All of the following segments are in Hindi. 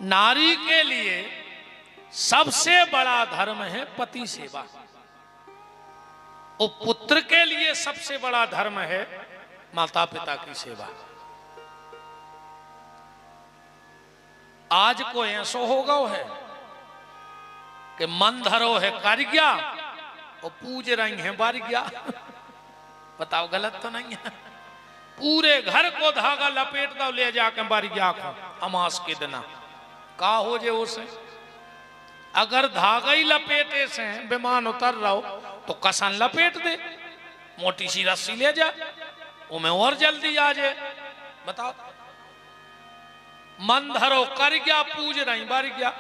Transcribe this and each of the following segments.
नारी के लिए सबसे बड़ा धर्म है पति सेवा। और पुत्र के लिए सबसे बड़ा धर्म है माता पिता की सेवा। आज को ऐसो हो गो है कि मन धरो है कार्या और पूज रही है बारिया। बताओ गलत तो नहीं है? पूरे घर को धागा लपेट दो ले जाकर बारिया को अमास के दिन का हो जे उसे। अगर धागा ही लपेटे से विमान उतर रहो तो कसन लपेट दे, मोटी सी रस्सी ले जा, उमें और जल्दी आ जाए। बताओ, मन धरो कर गया पूज रही बर गया।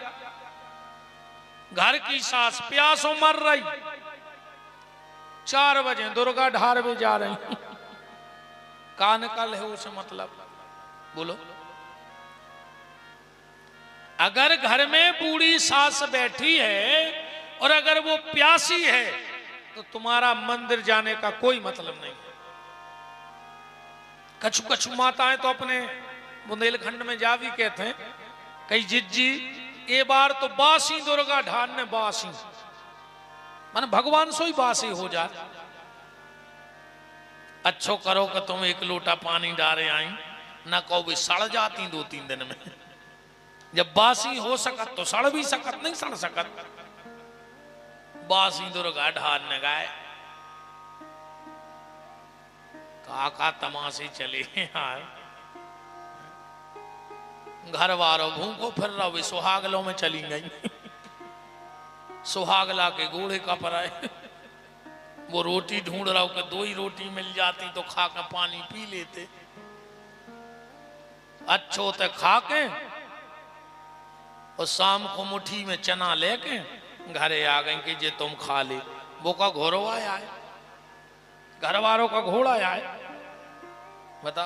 घर की सास प्यासों मर रही, 4 बजे दुर्गा ढार में जा रही। का निकल है उसे मतलब बोलो। अगर घर में बूढ़ी सास बैठी है और अगर वो प्यासी है तो तुम्हारा मंदिर जाने का कोई मतलब नहीं है। कछु कछु माताएं तो अपने बुंदेलखंड में जा भी कहते हैं, कई जिज्जी ये बार तो बासी दुर्गा ढान ने बासी मन भगवान सो ही बासी हो जाए। अच्छो करो कि तुम 1 लोटा पानी डाले आई ना कहो भी सड़ जाती 2-3 दिन में। जब बासी हो सकत तो सड़ भी सकत, नहीं सड़ सकत। बासी दुर्गा ढान ने गाय काका तमाशे चले यार। घर वालों भूखो फिर रहा वे सुहागलों में चली गई। सुहागला के घोड़े का पराए वो रोटी ढूंढ रहा हो कि 2 ही रोटी मिल जाती तो खा के पानी पी लेते। अच्छो ते खा के और शाम को मुट्ठी में चना लेके घरे आ गए कि जे तुम खा ले। वो का घोड़ो आया है, घर वालों का घोड़ा आया है। बता,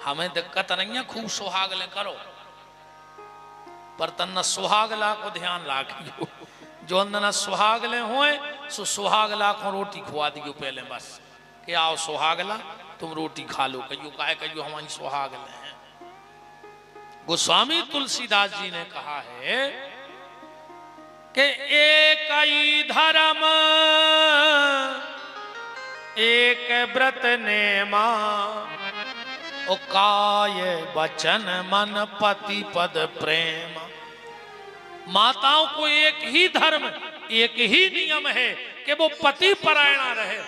हमें दिक्कत नहीं है, खूब सुहागले करो, पर तन्ना सुहागला को ध्यान रखियो। जो अंदर सुहागले होए सो सुहागला को रोटी खुआ दियो पहले बस कि आओ सुहागला तुम रोटी खा लो। कहियो काहे कहियो हमारी सुहागले हैं। गोस्वामी तुलसीदास जी ने कहा है कि एक ही धर्म एक व्रत नेमा, ओ काय वचन मन पति पद प्रेम। माताओं को एक ही धर्म एक ही नियम है कि वो पति परायणा रहे,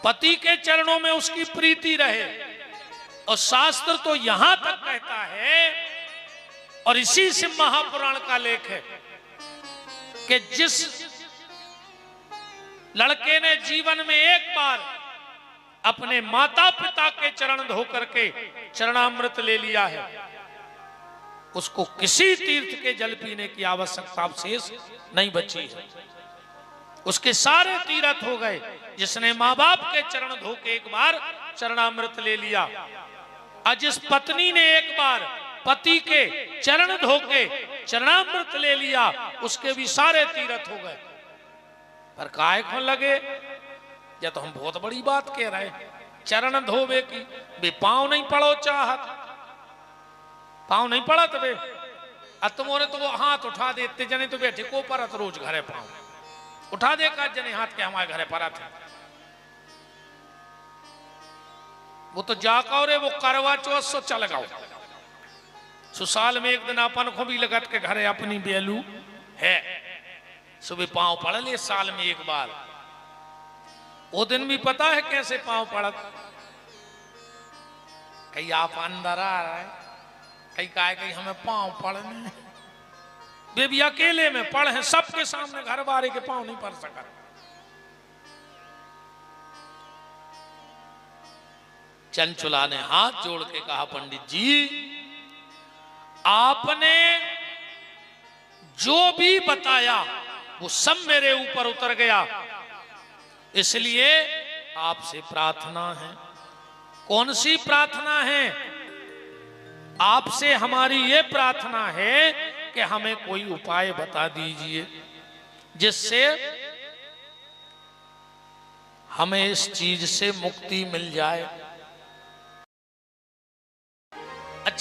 पति के चरणों में उसकी प्रीति रहे। और शास्त्र तो यहां तक कहता है, और इसी से महापुराण का लेख है कि जिस लड़के ने जीवन में एक बार अपने माता पिता के चरण धो करके चरणामृत ले लिया है, उसको किसी तीर्थ के जल पीने की आवश्यकता शेष नहीं बची है। उसके सारे तीर्थ हो गए। जिसने माँ बाप के चरण धो के एक बार चरणामृत ले लिया, और जिस पत्नी ने एक बार पति के चरण धो के चरणामृत ले लिया, उसके भी सारे तीर्थ हो गए। पर काहे को लगे या तो हम बहुत बड़ी बात कह रहे, चरण धोवे की बे पांव नहीं पड़ो चाहत, पांव नहीं पड़ा तो बे तुमने तो वो हाथ उठा दे, इतने जने तो बैठे को परत रोज घरे पांव उठा दे का जने हाथ के हमारे घरे परत है। वो तो जाका रे वो करवा चौथ सो चल गाओ सुसाल में एक दिन अपन को भी लगत के घरे अपनी बेलू है, सुबह पांव पड़ ले साल में एक बार। वो दिन भी पता है कैसे पांव पड़त, कहीं आप अंदर आ रहा है, कहीं काय कहीं हमें पांव पड़ने बेबी अकेले में पढ़े, सबके सामने घर वाले के पांव नहीं पड़ सका। चंचुला ने हाथ जोड़ के कहा, पंडित जी आपने जो भी बताया वो सब मेरे ऊपर उतर गया, इसलिए आपसे प्रार्थना है। कौन सी प्रार्थना है? आपसे हमारी ये प्रार्थना है कि हमें कोई उपाय बता दीजिए जिससे हमें इस चीज से मुक्ति मिल जाए।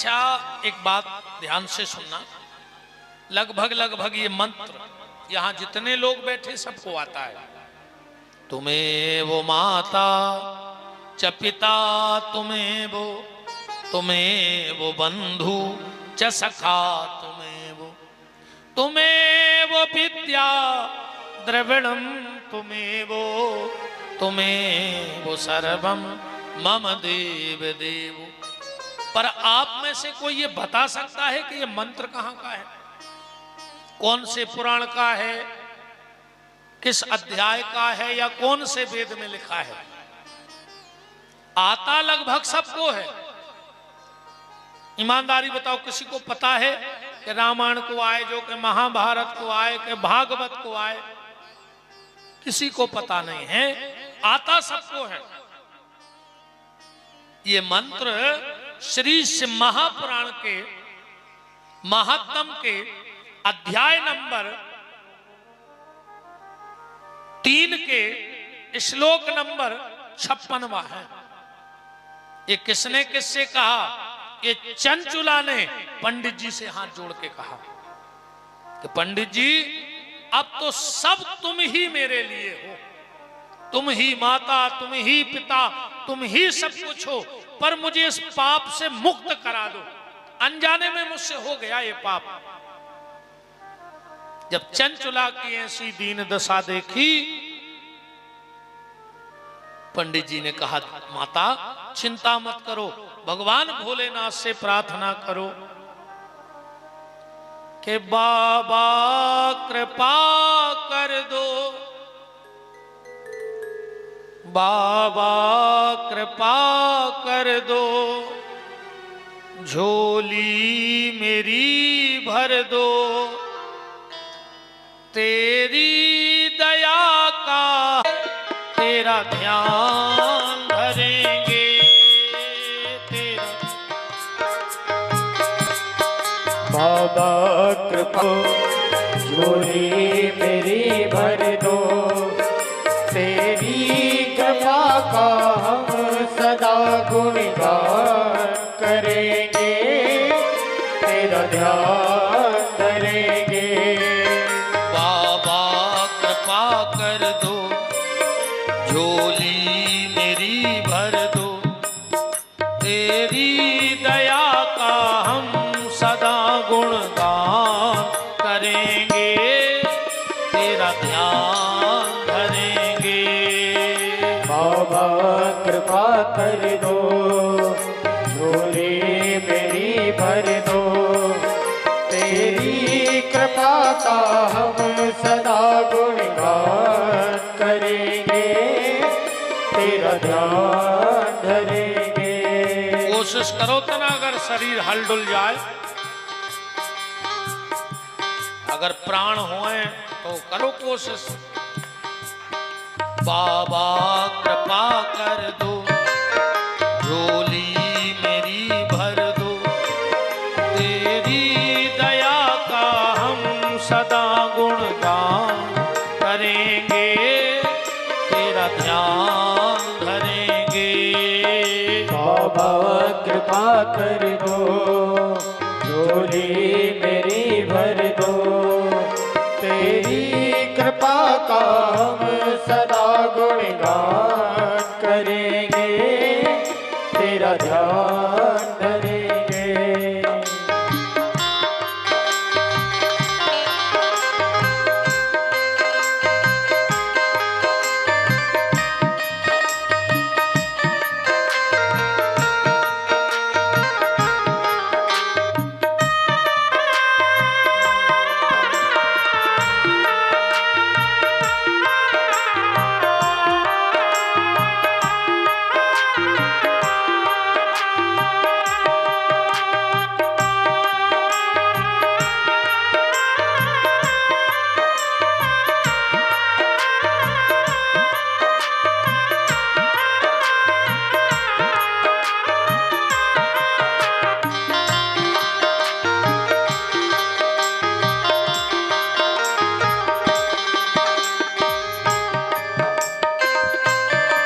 अच्छा, एक बात ध्यान से सुनना, लगभग ये मंत्र यहां जितने लोग बैठे सबको आता है। तुम्हें वो माता च पिता, तुम्हें वो बंधु च सखा, तुम्हें वो विद्या द्रविणम, तुम्हें वो सर्वम मम देव देव। पर आप में से कोई ये बता सकता है कि ये मंत्र कहां का है, कौन से पुराण का है, किस अध्याय का है, या कौन से वेद में लिखा है? आता लगभग सबको है। ईमानदारी बताओ, किसी को पता है कि रामायण को आए, जो कि महाभारत को आए, कि भागवत को आए? किसी को पता नहीं है, आता सबको है। ये मंत्र श्री शिव महापुराण के महात्म के अध्याय नंबर 3 के श्लोक नंबर 56वां है। ये किससे कहा? ये चंचुला ने पंडित जी से हाथ जोड़ के कहा कि पंडित जी, अब तो सब तुम ही मेरे लिए हो, तुम ही माता, तुम ही पिता, तुम ही सब कुछ हो, पर मुझे इस पाप से मुक्त करा दो। अनजाने में मुझसे हो गया ये पाप। जब चंचुला की ऐसी दीन दशा देखी, पंडित जी ने कहा, माता चिंता मत करो, भगवान भोलेनाथ से प्रार्थना करो कि बाबा कृपा कर दो, बाबा कृपा कर दो, झोली मेरी भर दो, तेरी दया का तेरा ध्यान धरेंगे, तेरा बाबा कृपा झोली मेरी भर दो, तेरी कृपा का हम सदा गुणगान करेंगे, तेरा ध्यान धरेंगे। बाबा कृपा कर दो, झोली मेरी भर दो, तेरी दया का हम सदा गुणगान करेंगे, तेरा ध्यान धरेंगे। बाबा कृपा कर दो, झोली मेरी भर दो, तेरी कृपा का हम सदा गुणगान करेंगे, तेरा ध्यान धरेंगे। कोशिश करो तो ना, अगर शरीर हल डुल जाए, अगर प्राण होए तो करो कोशिश। बाबा कृपा कर दो, झोली मेरी भर दो, तेरी दया का हम सदा गुणगान करेंगे, तेरा ध्यान धरेंगे। बाबा कृपा कर दो, झोली मेरी भर दो, तेरी कृपा का हम सदा गुणगान करेंगे, तेरा ध्यान धरेंगे।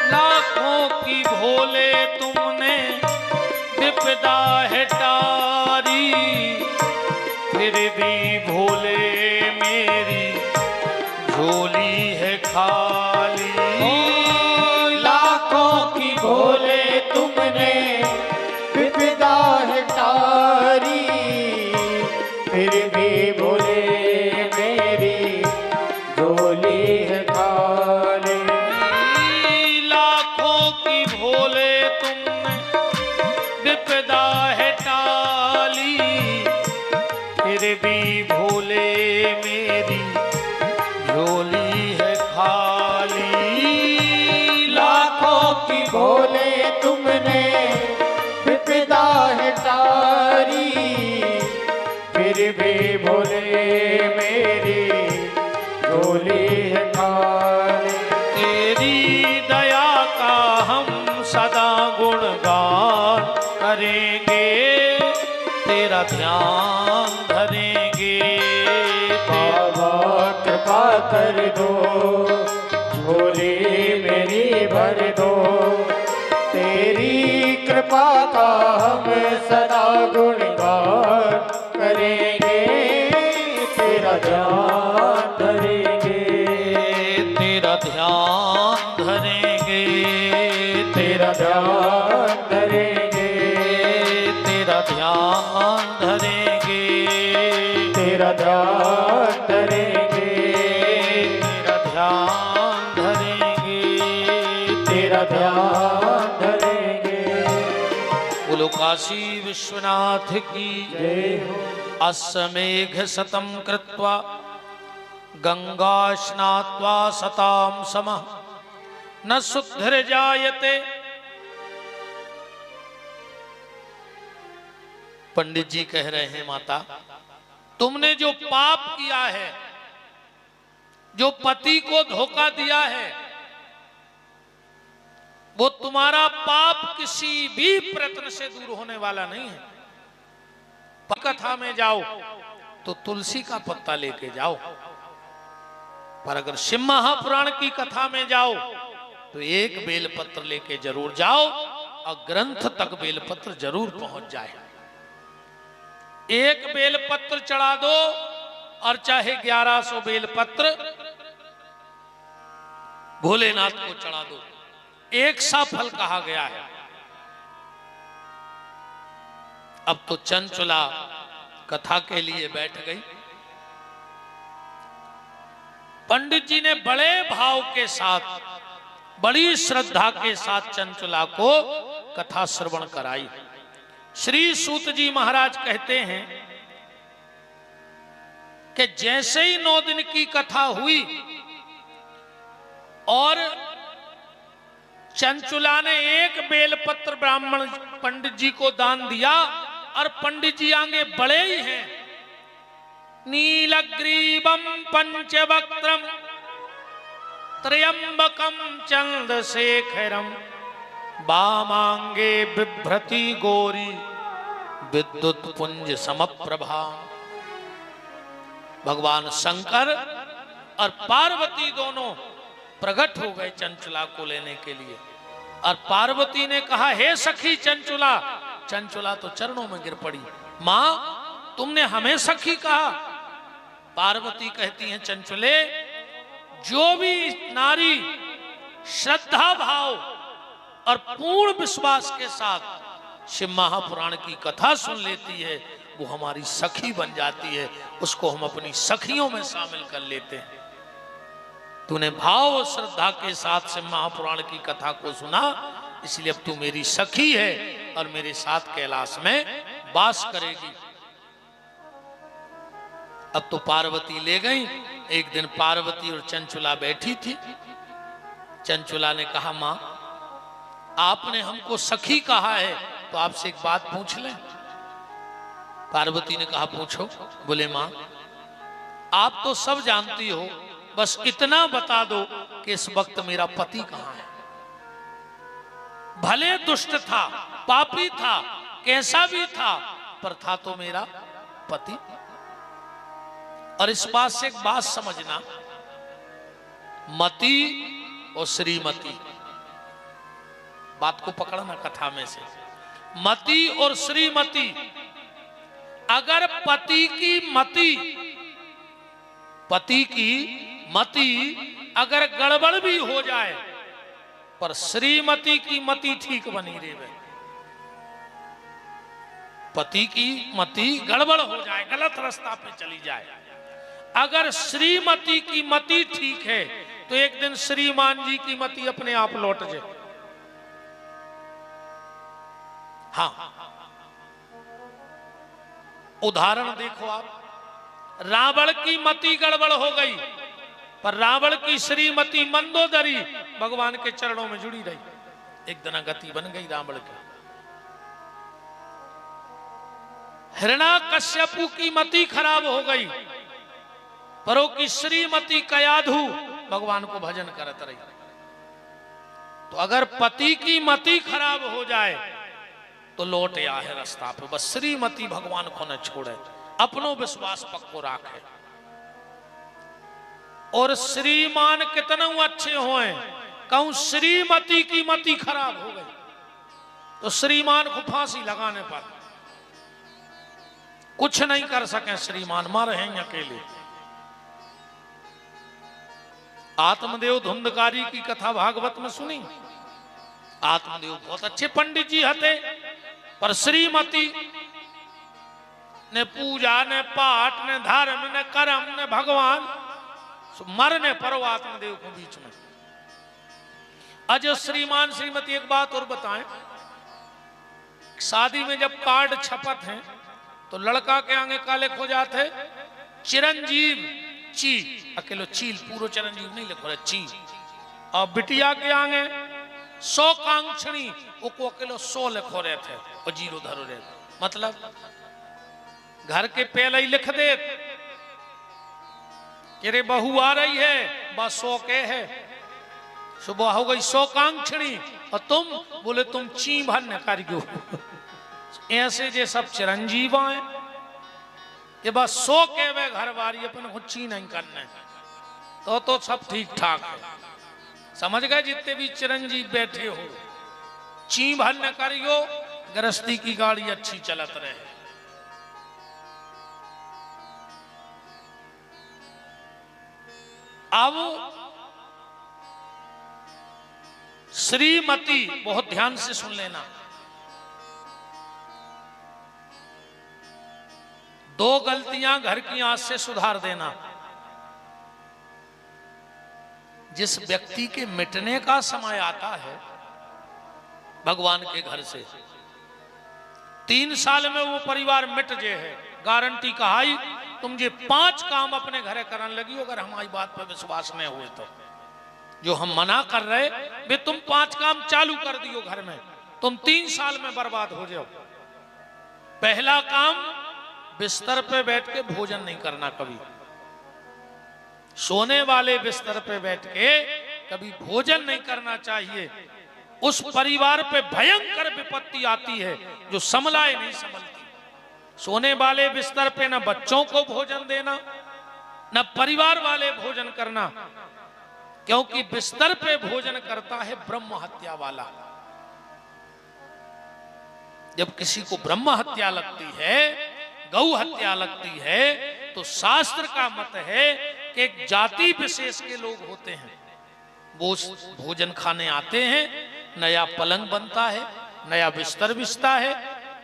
लाखों की भोले तुमने विपदा हटा फिर भी भोले मेरी झोली है खाली। लाखों की भोले तुमने विपदा है तारी, फिर भी भोले मेरी झोली है खाली। लाखों की भोले तुमने विपदा है टाली, फिर भी भोले मेरी झोली है खाली। लाखों की भोले तुमने विपदा है तारी, फिर भी भोले मेरी झोली है खाली। तेरी दया का हम सदा गुणगान करेंगे, तेरा ध्यान धरेंगे। बाबा कृपा कर दो, झोली मेरी भर दो, तेरी कृपा का हम सदा गुणगान करेंगे, तेरा ध्यान धरेंगे। तेरा ध्यान धरेंगे, तेरा ध्यान धरेंगे, तेरा ध्यान धरेंगे, तेरा ध्यान धरेंगे, तेरा ध्यान धरेंगे, तेरा ध्यान धरेंगे। बोलो काशी विश्वनाथ की जय हो। अस्मेघ सतम कृत्वा गंगा स्नात्वा सताम समः न शुद्धिर्जायते। पंडित जी कह रहे हैं माता, तुमने जो पाप किया है, जो पति को धोखा दिया है, वो तुम्हारा पाप किसी भी प्रयत्न से दूर होने वाला नहीं है। कथा में जाओ तो तुलसी का पत्ता लेके जाओ, पर अगर शिव महापुराण की कथा में जाओ तो एक बेलपत्र लेके जरूर जाओ और ग्रंथ तक बेलपत्र जरूर पहुंच जाए। एक बेलपत्र चढ़ा दो और चाहे 1100 बेलपत्र भोलेनाथ को चढ़ा दो, एक सा फल कहा गया है। अब तो चंचुला कथा के लिए बैठ गई। पंडित जी ने बड़े भाव के साथ, बड़ी श्रद्धा के साथ चंचुला को कथा श्रवण कराई। श्री सूत जी महाराज कहते हैं कि जैसे ही 9 दिन की कथा हुई और चंचुला ने एक बेलपत्र ब्राह्मण पंडित जी को दान दिया, और पंडित जी आगे बड़े ही हैं, नीलग्रीवम पंचवक्त्रम त्र्यंबकम चंद्रशेखरम वामांगे बिभ्रति गौरी विद्युत पुंज समप्रभा। भगवान शंकर और पार्वती दोनों प्रकट हो गए चंचुला को लेने के लिए, और पार्वती ने कहा, हे सखी चंचुला। चंचुला तो चरणों में गिर पड़ी, मां तुमने हमें सखी कहा। पार्वती कहती हैं, चंचुले, जो भी नारी श्रद्धा भाव और पूर्ण विश्वास के साथ शिव महापुराण की कथा सुन लेती है, वो हमारी सखी बन जाती है, उसको हम अपनी सखियों में शामिल कर लेते हैं। तूने भाव और श्रद्धा के साथ शिव महापुराण की कथा को सुना, इसलिए अब तू मेरी सखी है और मेरे साथ कैलाश में वास करेगी। अब तो पार्वती ले गई। एक दिन पार्वती और चंचुला बैठी थी। चंचुला ने कहा, मां आपने हमको सखी कहा है, तो आपसे एक बात पूछ लें। पार्वती ने कहा, पूछो। बोले, मां आप तो सब जानती हो, बस इतना बता दो कि इस वक्त मेरा पति कहां है। भले दुष्ट था, पापी था, कैसा भी था, पर था तो मेरा पति। और इस बात से एक बात समझना, मति और श्रीमती, बात को पकड़ना कथा में से। मति और श्रीमती अगर पति की मति अगर गड़बड़ भी हो जाए पर श्रीमती की मति ठीक बनी रहे, पति की मति गड़बड़ हो जाए, गलत रास्ता पे चली जाए, अगर श्रीमती की मति ठीक है तो एक दिन श्रीमान जी की मति अपने आप लौट जाए। हाँ, उदाहरण देखो आप, रावण की मति गड़बड़ हो गई पर रावण की श्रीमती मंदोदरी भगवान के चरणों में जुड़ी रही, एक दिन गति बन गई रावण की। हिरण्याकश्यपु की मति खराब हो गई पर वो की श्रीमती कयाधु भगवान को भजन करत रही। तो अगर पति की मति खराब हो जाए तो लौट या है रास्ता पे, बस श्रीमती भगवान को न छोड़े, अपनो विश्वास पक्को राखे। और श्रीमान कितने अच्छे होए, कहूं श्रीमती की मति खराब हो गई तो श्रीमान को फांसी लगाने पर कुछ नहीं कर सके, श्रीमान मां रहेंगे अकेले। आत्मदेव धुंधकारी की कथा भागवत में सुनी। आत्मदेव बहुत अच्छे पंडित जी हते पर श्रीमती ने पूजा ने पाठ ने धर्म ने कर्म ने भगवान मरने पर आत्मदेव को बीच में। अज श्रीमान श्रीमती एक बात और बताएं, शादी में जब कार्ड छपत हैं तो लड़का के आगे काले खो जाते चिरंजीव ची, अकेलो चील, पूरो चिरंजीव नहीं लिखो रहे ची। और बिटिया के आगे 100 कांक्षणी को अकेलो 100 लिखो रहे थे और जीरो धरो रहे, मतलब घर के पहले ही लिख दे कि रे बहू आ रही है, बस 100 के है, सुबह हो गई 100 कांक्षणी और तुम बोले तुम ची भरने कार्यो। ऐसे जे सब चिरंजीव आए कि बस 100 के वे घर वारी अपन को ची नहीं करने, तो सब ठीक ठाक है। समझ गए, जितने भी चिरंजीव बैठे हो ची भरने करियो, गृहस्थी की गाड़ी अच्छी चलत रहे। अब श्रीमती बहुत ध्यान से सुन लेना, 2 गलतियां घर की आज से सुधार देना। जिस व्यक्ति के मिटने का समय आता है भगवान के घर से, 3 साल में वो परिवार मिट जे है, गारंटी कहाई तुम जे 5 काम अपने घरे करने लगी, अगर हमारी बात पर विश्वास नहीं हुए तो जो हम मना कर रहे वे तुम 5 काम चालू कर दियो घर में, तुम 3 साल में बर्बाद हो जाओ। पहला काम, बिस्तर पे बैठ के भोजन नहीं करना कभी, सोने वाले बिस्तर पे बैठ के कभी भोजन नहीं करना चाहिए। उस परिवार पे भयंकर विपत्ति आती है जो संभलाए नहीं संभलती। सोने वाले बिस्तर पे न बच्चों को भोजन देना न परिवार वाले भोजन करना, क्योंकि बिस्तर पे भोजन करता है ब्रह्म हत्या वाला। जब किसी को ब्रह्म हत्या लगती है, गौ हत्या लगती है, तो शास्त्र का मत है कि एक जाति विशेष के लोग होते हैं, वो भोजन खाने आते हैं, नया पलंग बनता है, नया बिस्तर बिछता है,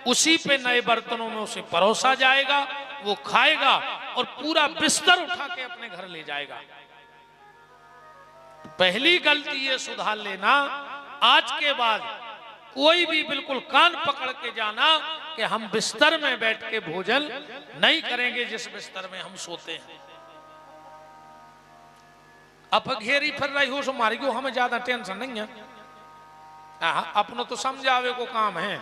उसी पे नए बर्तनों में उसे परोसा जाएगा, वो खाएगा और पूरा बिस्तर उठा के अपने घर ले जाएगा। पहली गलती ये सुधार लेना, आज के बाद कोई भी बिल्कुल कान पकड़ के जाना कि हम बिस्तर में बैठ के भोजन नहीं करेंगे जिस बिस्तर में हम सोते हैं। अब घेरी फिर रही हो सो मारी को, हमें ज्यादा टेंशन नहीं है, अपनों तो समझावे को काम है।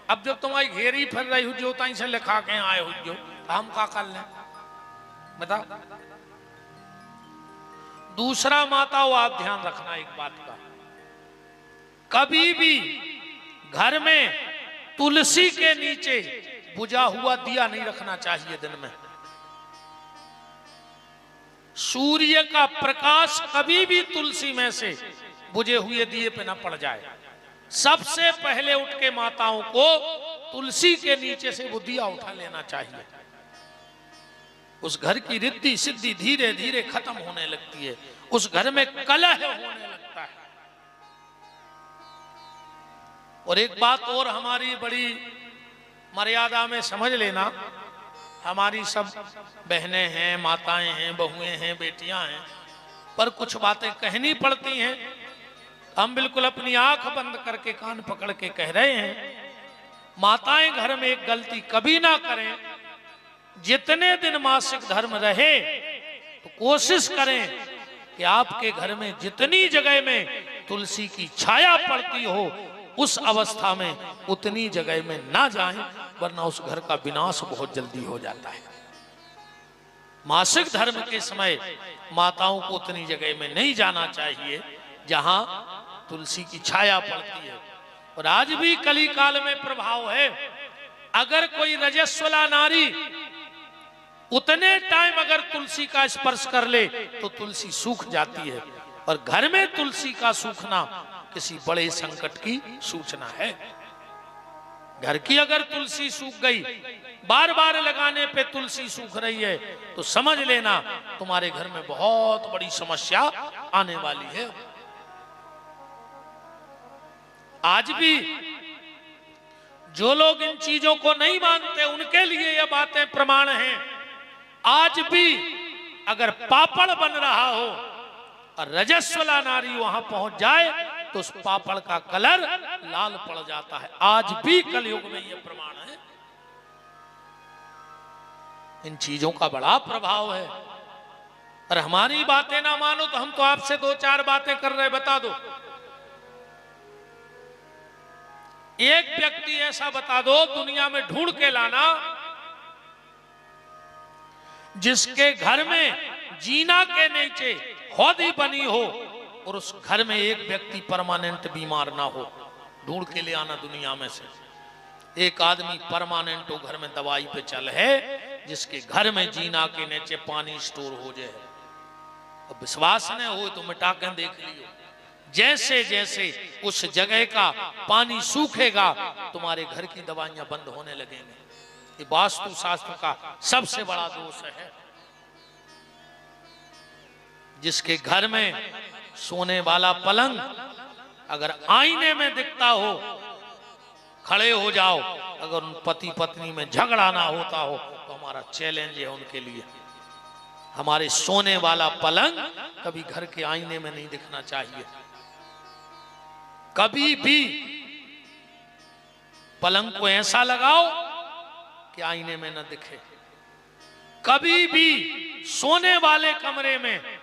अब जब तुम्हारी घेरी फिर रही हो जो तई से लिखा के आए हो जो, हम का कर लें बताओ। दूसरा माताओं, आप ध्यान रखना एक बात का, कभी भी घर में तुलसी के नीचे बुझा हुआ दिया नहीं रखना चाहिए दिन में। सूर्य का प्रकाश कभी भी तुलसी में से बुझे हुए दिए पे न पड़ जाए। सबसे पहले उठ के माताओं को तुलसी के नीचे से वो दिया उठा लेना चाहिए। उस घर की रिद्धि सिद्धि धीरे धीरे खत्म होने लगती है, उस घर में कलह होने लगता है। और एक बात और हमारी बड़ी मर्यादा में समझ लेना, हमारी सब बहनें हैं, माताएं हैं, बहुएं हैं, बेटियां हैं, पर कुछ बातें कहनी पड़ती हैं। हम बिल्कुल अपनी आंख बंद करके कान पकड़ के कह रहे हैं, माताएं घर में एक गलती कभी ना करें। जितने दिन मासिक धर्म रहे तो कोशिश करें कि आपके घर में जितनी जगह में तुलसी की छाया पड़ती हो, उस अवस्था में उतनी जगह में ना जाएं, वरना उस घर का विनाश बहुत जल्दी हो जाता है। मासिक धर्म के समय माताओं को उतनी जगह में नहीं जाना चाहिए जहां तुलसी की छाया पड़ती है। और आज भी कली काल में प्रभाव है, अगर कोई रजस्वला नारी उतने टाइम अगर तुलसी का स्पर्श कर ले तो तुलसी सूख जाती है, और घर में तुलसी का सूखना किसी बड़े संकट की सूचना है। घर की अगर तुलसी सूख गई, बार बार लगाने पे तुलसी सूख रही है, तो समझ लेना तुम्हारे घर में बहुत बड़ी समस्या आने वाली है। आज भी जो लोग इन चीजों को नहीं मानते, उनके लिए ये बातें प्रमाण हैं। आज भी अगर पापड़ बन रहा हो और रजस्वला नारी वहां पहुंच जाए तो उस पापड़ का कलर लाल पड़ जाता है। आज भी कलयुग में यह प्रमाण है। इन चीजों का बड़ा प्रभाव है। और हमारी बातें ना मानो तो हम तो आपसे दो चार बातें कर रहे, बता दो। एक व्यक्ति ऐसा बता दो दुनिया में ढूंढ के लाना जिसके घर में जीना के नीचे हौदी बनी हो और उस घर में एक व्यक्ति परमानेंट बीमार ना हो। ढूंढ के ले आना दुनिया में से एक आदमी परमानेंट वो घर में दवाई पे चल है, जिसके घर में जीना के नीचे पानी स्टोर हो जाए। अब विश्वास न हो तो मिटा के देख लियो, जैसे जैसे उस जगह का पानी सूखेगा तुम्हारे घर की दवाइयां बंद होने लगेंगी। ये वास्तु शास्त्र का सबसे बड़ा दोष है। जिसके घर में सोने वाला पलंग अगर आईने में दिखता हो, खड़े हो जाओ। अगर उन पति पत्नी में झगड़ा ना होता हो तो हमारा चैलेंज है उनके लिए। हमारे सोने वाला पलंग कभी घर के आईने में नहीं दिखना चाहिए। कभी भी पलंग को ऐसा लगाओ कि आईने में न दिखे। कभी भी सोने वाले कमरे में